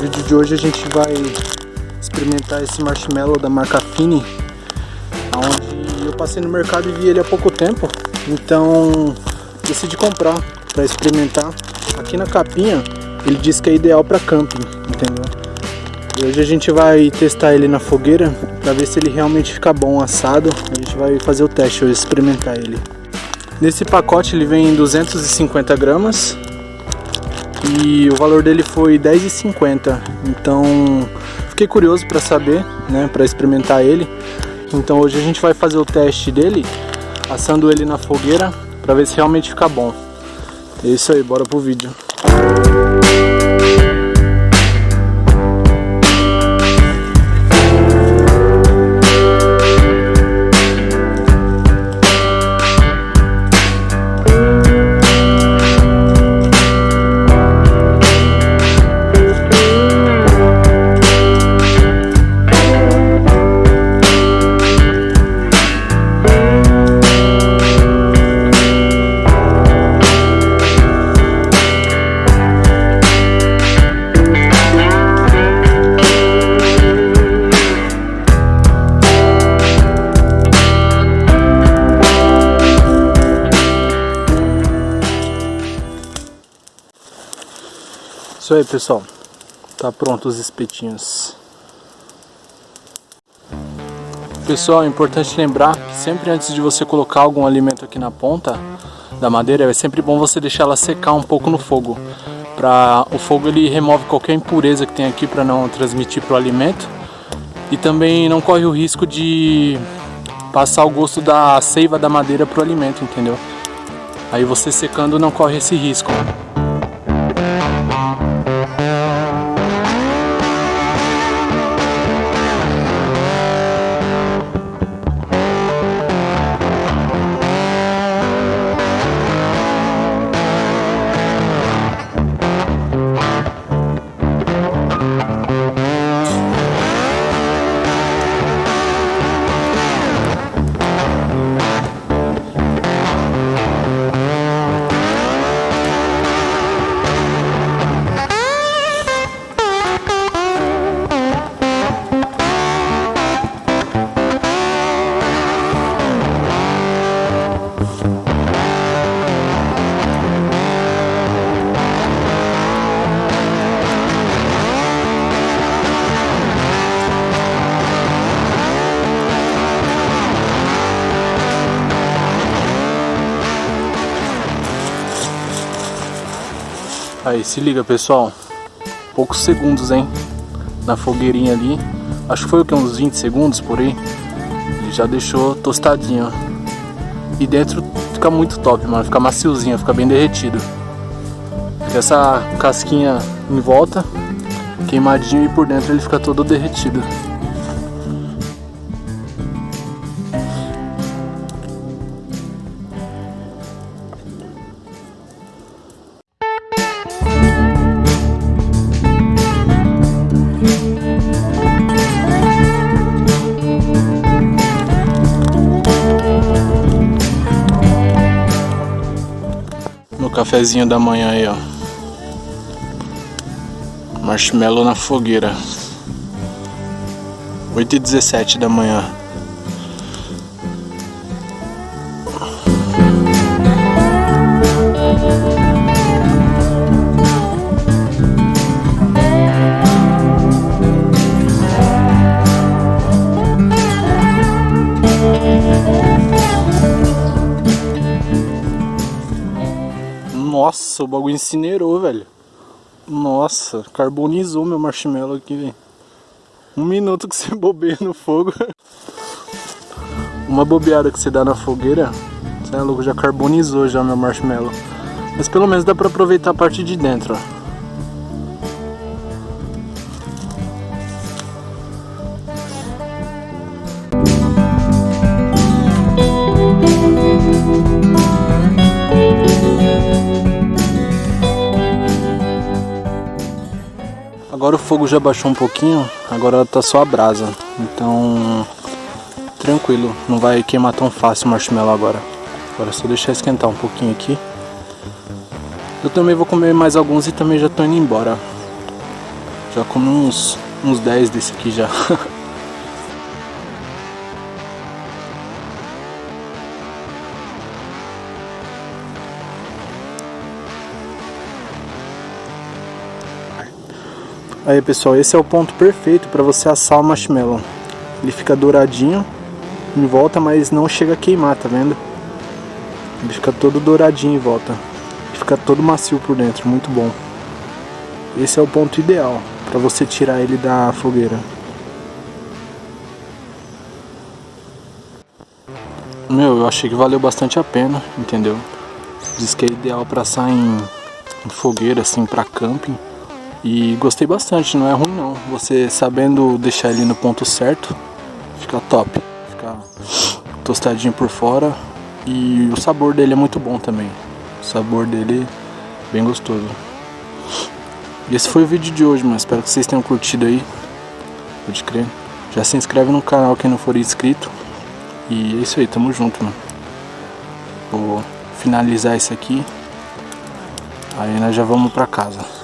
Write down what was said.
vídeo de hoje a gente vai experimentar esse marshmallow da marca Fini, onde eu passei no mercado e vi ele há pouco tempo, então decidi comprar para experimentar. Aqui na capinha ele diz que é ideal para camping, entendeu? E hoje a gente vai testar ele na fogueira para ver se ele realmente fica bom assado. A gente vai fazer o teste hoje, experimentar ele. Nesse pacote ele vem em 250 gramas e o valor dele foi R$10,50. Então fiquei curioso para saber, né, para experimentar ele. Então hoje a gente vai fazer o teste dele, assando ele na fogueira para ver se realmente fica bom. É isso aí, bora pro vídeo. Isso aí, pessoal, tá pronto os espetinhos. Pessoal, é importante lembrar que sempre antes de você colocar algum alimento aqui na ponta da madeira, é sempre bom você deixar ela secar um pouco no fogo. O fogo ele remove qualquer impureza que tem aqui para não transmitir para o alimento, e também não corre o risco de passar o gosto da seiva da madeira para o alimento, entendeu? Aí você secando não corre esse risco. Aí, se liga, pessoal, poucos segundos, hein, na fogueirinha ali, acho que foi o que, uns 20 segundos por aí, ele já deixou tostadinho, e dentro fica muito top, mano, fica maciozinho, fica bem derretido, fica essa casquinha em volta, queimadinho, e por dentro ele fica todo derretido. Cafezinho da manhã aí, ó. Marshmallow na fogueira. 8h17 da manhã. Nossa, o bagulho incinerou, velho. Nossa, carbonizou meu marshmallow aqui, velho. 1 minuto que você bobeia no fogo. Uma bobeada que você dá na fogueira, você é louco, já carbonizou já meu marshmallow. Mas pelo menos dá pra aproveitar a parte de dentro, ó. Agora o fogo já baixou um pouquinho, agora tá só a brasa, então tranquilo, não vai queimar tão fácil o marshmallow agora. Agora é só deixar esquentar um pouquinho aqui. Eu também vou comer mais alguns e também já tô indo embora. Já comi uns 10 desse aqui já. Aí pessoal, esse é o ponto perfeito para você assar o marshmallow. Ele fica douradinho em volta, mas não chega a queimar, tá vendo? Ele fica todo douradinho em volta. Ele fica todo macio por dentro, muito bom. Esse é o ponto ideal para você tirar ele da fogueira. Meu, eu achei que valeu bastante a pena, entendeu? Diz que é ideal para assar em fogueira, assim, para camping. E gostei bastante, não é ruim não. Você sabendo deixar ele no ponto certo, fica top. Fica tostadinho por fora. E o sabor dele é muito bom também. O sabor dele é bem gostoso. E esse foi o vídeo de hoje, mano. Espero que vocês tenham curtido aí. Pode crer. Já se inscreve no canal quem não for inscrito. E é isso aí, tamo junto, mano. Vou finalizar isso aqui. Aí nós já vamos pra casa.